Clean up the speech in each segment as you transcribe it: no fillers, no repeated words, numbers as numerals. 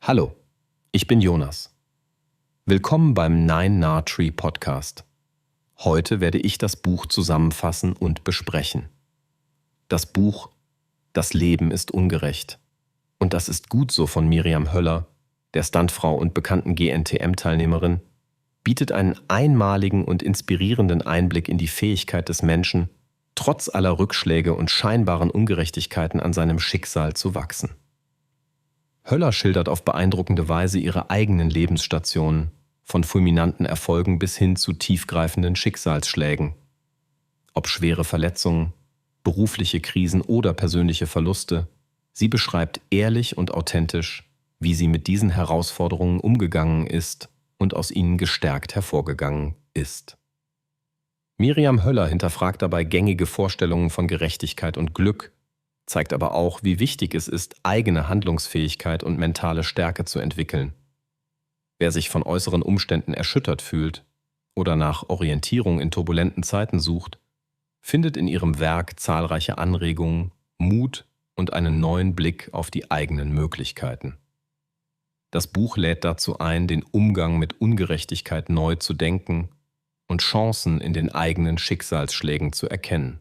Hallo, ich bin Jonas. Willkommen beim Nine Nah Tree Podcast. Heute werde ich das Buch zusammenfassen und besprechen. Das Buch Das Leben ist ungerecht. Und das ist gut so von Miriam Höller, der Stuntfrau und bekannten GNTM-Teilnehmerin, bietet einen einmaligen und inspirierenden Einblick in die Fähigkeit des Menschen, trotz aller Rückschläge und scheinbaren Ungerechtigkeiten an seinem Schicksal zu wachsen. Höller schildert auf beeindruckende Weise ihre eigenen Lebensstationen, von fulminanten Erfolgen bis hin zu tiefgreifenden Schicksalsschlägen. Ob schwere Verletzungen, berufliche Krisen oder persönliche Verluste, sie beschreibt ehrlich und authentisch, wie sie mit diesen Herausforderungen umgegangen ist und aus ihnen gestärkt hervorgegangen ist. Miriam Höller hinterfragt dabei gängige Vorstellungen von Gerechtigkeit und Glück, zeigt aber auch, wie wichtig es ist, eigene Handlungsfähigkeit und mentale Stärke zu entwickeln. Wer sich von äußeren Umständen erschüttert fühlt oder nach Orientierung in turbulenten Zeiten sucht, findet in ihrem Werk zahlreiche Anregungen, Mut und einen neuen Blick auf die eigenen Möglichkeiten. Das Buch lädt dazu ein, den Umgang mit Ungerechtigkeit neu zu denken und Chancen in den eigenen Schicksalsschlägen zu erkennen.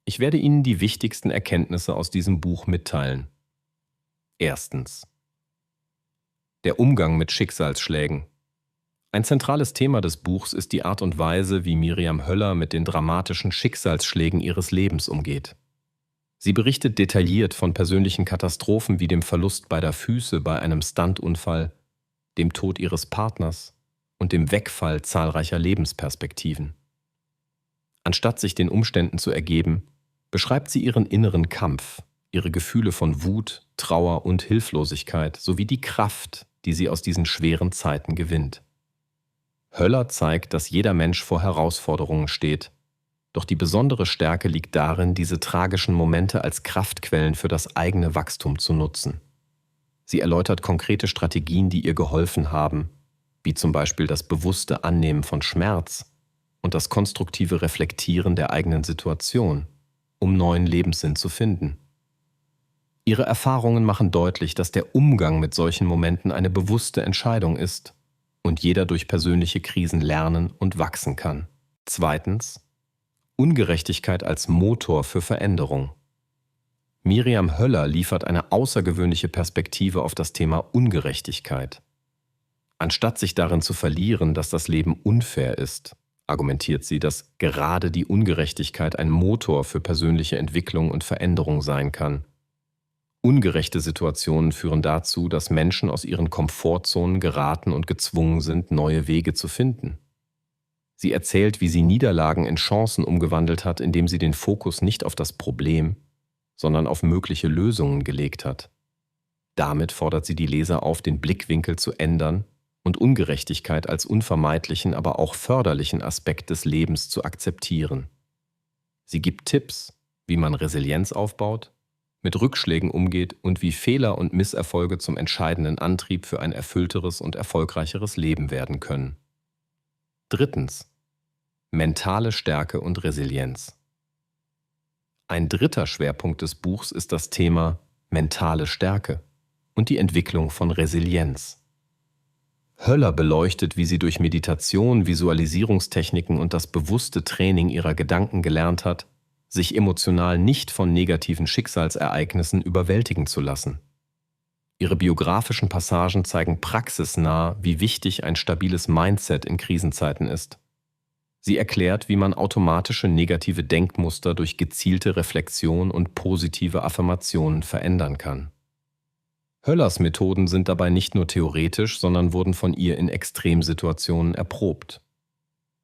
Ich werde Ihnen die wichtigsten Erkenntnisse aus diesem Buch mitteilen. Erstens. Der Umgang mit Schicksalsschlägen. Ein zentrales Thema des Buchs ist die Art und Weise, wie Miriam Höller mit den dramatischen Schicksalsschlägen ihres Lebens umgeht. Sie berichtet detailliert von persönlichen Katastrophen wie dem Verlust beider Füße bei einem Stuntunfall, dem Tod ihres Partners und dem Wegfall zahlreicher Lebensperspektiven. Anstatt sich den Umständen zu ergeben, beschreibt sie ihren inneren Kampf, ihre Gefühle von Wut, Trauer und Hilflosigkeit sowie die Kraft, die sie aus diesen schweren Zeiten gewinnt. Höller zeigt, dass jeder Mensch vor Herausforderungen steht, doch die besondere Stärke liegt darin, diese tragischen Momente als Kraftquellen für das eigene Wachstum zu nutzen. Sie erläutert konkrete Strategien, die ihr geholfen haben, wie zum Beispiel das bewusste Annehmen von Schmerz und das konstruktive Reflektieren der eigenen Situation, um neuen Lebenssinn zu finden. Ihre Erfahrungen machen deutlich, dass der Umgang mit solchen Momenten eine bewusste Entscheidung ist und jeder durch persönliche Krisen lernen und wachsen kann. Zweitens. Ungerechtigkeit als Motor für Veränderung. Miriam Höller liefert eine außergewöhnliche Perspektive auf das Thema Ungerechtigkeit. Anstatt sich darin zu verlieren, dass das Leben unfair ist, argumentiert sie, dass gerade die Ungerechtigkeit ein Motor für persönliche Entwicklung und Veränderung sein kann. Ungerechte Situationen führen dazu, dass Menschen aus ihren Komfortzonen geraten und gezwungen sind, neue Wege zu finden. Sie erzählt, wie sie Niederlagen in Chancen umgewandelt hat, indem sie den Fokus nicht auf das Problem, sondern auf mögliche Lösungen gelegt hat. Damit fordert sie die Leser auf, den Blickwinkel zu ändern und Ungerechtigkeit als unvermeidlichen, aber auch förderlichen Aspekt des Lebens zu akzeptieren. Sie gibt Tipps, wie man Resilienz aufbaut, mit Rückschlägen umgeht und wie Fehler und Misserfolge zum entscheidenden Antrieb für ein erfüllteres und erfolgreicheres Leben werden können. Drittens. Mentale Stärke und Resilienz. Ein dritter Schwerpunkt des Buchs ist das Thema mentale Stärke und die Entwicklung von Resilienz. Höller beleuchtet, wie sie durch Meditation, Visualisierungstechniken und das bewusste Training ihrer Gedanken gelernt hat, sich emotional nicht von negativen Schicksalsereignissen überwältigen zu lassen. Ihre biografischen Passagen zeigen praxisnah, wie wichtig ein stabiles Mindset in Krisenzeiten ist. Sie erklärt, wie man automatische negative Denkmuster durch gezielte Reflexion und positive Affirmationen verändern kann. Höllers Methoden sind dabei nicht nur theoretisch, sondern wurden von ihr in Extremsituationen erprobt.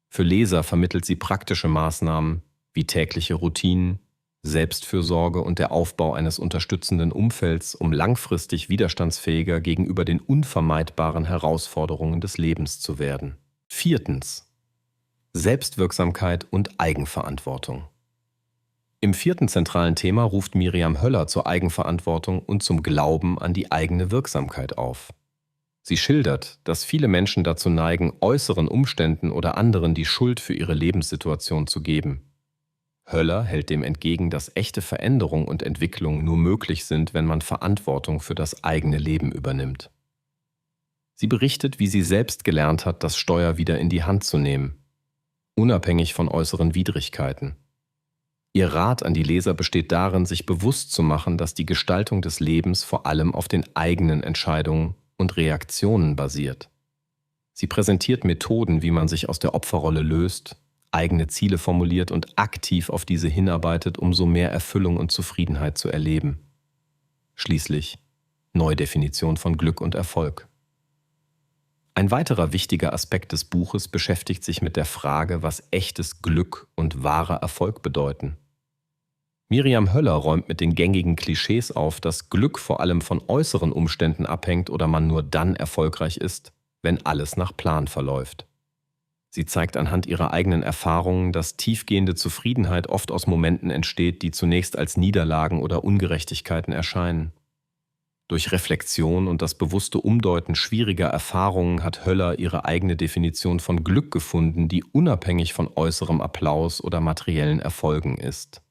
Für Leser vermittelt sie praktische Maßnahmen wie tägliche Routinen, Selbstfürsorge und der Aufbau eines unterstützenden Umfelds, um langfristig widerstandsfähiger gegenüber den unvermeidbaren Herausforderungen des Lebens zu werden. Viertens. Selbstwirksamkeit und Eigenverantwortung. Im vierten zentralen Thema ruft Miriam Höller zur Eigenverantwortung und zum Glauben an die eigene Wirksamkeit auf. Sie schildert, dass viele Menschen dazu neigen, äußeren Umständen oder anderen die Schuld für ihre Lebenssituation zu geben. Höller hält dem entgegen, dass echte Veränderung und Entwicklung nur möglich sind, wenn man Verantwortung für das eigene Leben übernimmt. Sie berichtet, wie sie selbst gelernt hat, das Steuer wieder in die Hand zu nehmen, unabhängig von äußeren Widrigkeiten. Ihr Rat an die Leser besteht darin, sich bewusst zu machen, dass die Gestaltung des Lebens vor allem auf den eigenen Entscheidungen und Reaktionen basiert. Sie präsentiert Methoden, wie man sich aus der Opferrolle löst, eigene Ziele formuliert und aktiv auf diese hinarbeitet, um so mehr Erfüllung und Zufriedenheit zu erleben. Schließlich Neudefinition von Glück und Erfolg. Ein weiterer wichtiger Aspekt des Buches beschäftigt sich mit der Frage, was echtes Glück und wahrer Erfolg bedeuten. Miriam Höller räumt mit den gängigen Klischees auf, dass Glück vor allem von äußeren Umständen abhängt oder man nur dann erfolgreich ist, wenn alles nach Plan verläuft. Sie zeigt anhand ihrer eigenen Erfahrungen, dass tiefgehende Zufriedenheit oft aus Momenten entsteht, die zunächst als Niederlagen oder Ungerechtigkeiten erscheinen. Durch Reflexion und das bewusste Umdeuten schwieriger Erfahrungen hat Höller ihre eigene Definition von Glück gefunden, die unabhängig von äußerem Applaus oder materiellen Erfolgen ist.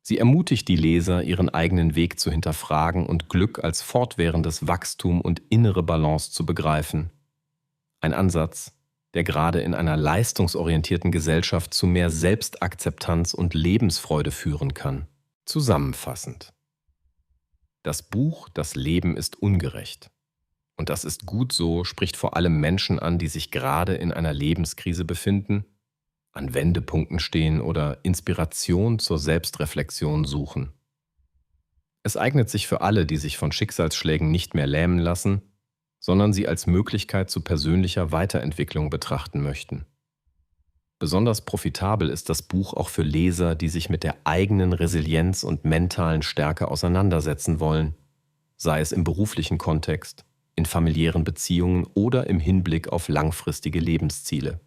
Sie ermutigt die Leser, ihren eigenen Weg zu hinterfragen und Glück als fortwährendes Wachstum und innere Balance zu begreifen. Ein Ansatz, der gerade in einer leistungsorientierten Gesellschaft zu mehr Selbstakzeptanz und Lebensfreude führen kann. Zusammenfassend. Das Buch »Das Leben ist ungerecht«. Und das ist gut so, spricht vor allem Menschen an, die sich gerade in einer Lebenskrise befinden, an Wendepunkten stehen oder Inspiration zur Selbstreflexion suchen. Es eignet sich für alle, die sich von Schicksalsschlägen nicht mehr lähmen lassen, sondern sie als Möglichkeit zu persönlicher Weiterentwicklung betrachten möchten. Besonders profitabel ist das Buch auch für Leser, die sich mit der eigenen Resilienz und mentalen Stärke auseinandersetzen wollen, sei es im beruflichen Kontext, in familiären Beziehungen oder im Hinblick auf langfristige Lebensziele.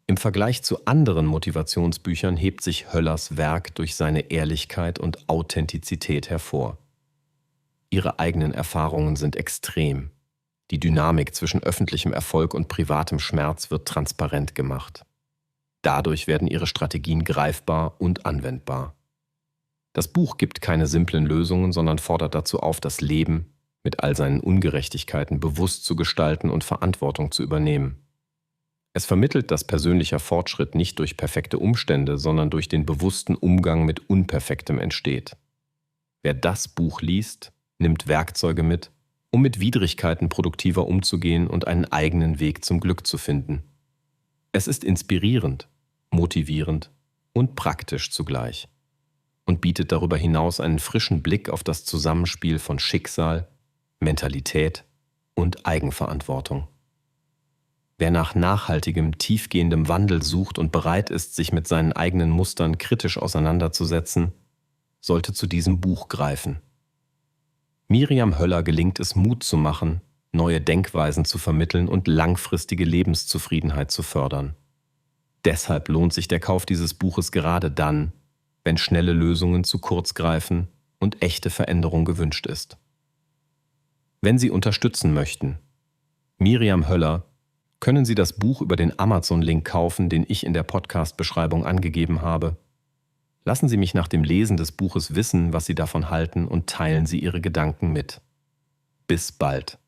Im Vergleich zu anderen Motivationsbüchern hebt sich Höllers Werk durch seine Ehrlichkeit und Authentizität hervor. Ihre eigenen Erfahrungen sind extrem. Die Dynamik zwischen öffentlichem Erfolg und privatem Schmerz wird transparent gemacht. Dadurch werden ihre Strategien greifbar und anwendbar. Das Buch gibt keine simplen Lösungen, sondern fordert dazu auf, das Leben mit all seinen Ungerechtigkeiten bewusst zu gestalten und Verantwortung zu übernehmen. Es vermittelt, dass persönlicher Fortschritt nicht durch perfekte Umstände, sondern durch den bewussten Umgang mit Unperfektem entsteht. Wer das Buch liest, nimmt Werkzeuge mit, um mit Widrigkeiten produktiver umzugehen und einen eigenen Weg zum Glück zu finden. Es ist inspirierend, motivierend und praktisch zugleich und bietet darüber hinaus einen frischen Blick auf das Zusammenspiel von Schicksal, Mentalität und Eigenverantwortung. Wer nach nachhaltigem, tiefgehendem Wandel sucht und bereit ist, sich mit seinen eigenen Mustern kritisch auseinanderzusetzen, sollte zu diesem Buch greifen. Miriam Höller gelingt es, Mut zu machen, neue Denkweisen zu vermitteln und langfristige Lebenszufriedenheit zu fördern. Deshalb lohnt sich der Kauf dieses Buches gerade dann, wenn schnelle Lösungen zu kurz greifen und echte Veränderung gewünscht ist. Wenn Sie unterstützen möchten, Miriam Höller, können Sie das Buch über den Amazon-Link kaufen, den ich in der Podcast-Beschreibung angegeben habe. Lassen Sie mich nach dem Lesen des Buches wissen, was Sie davon halten und teilen Sie Ihre Gedanken mit. Bis bald.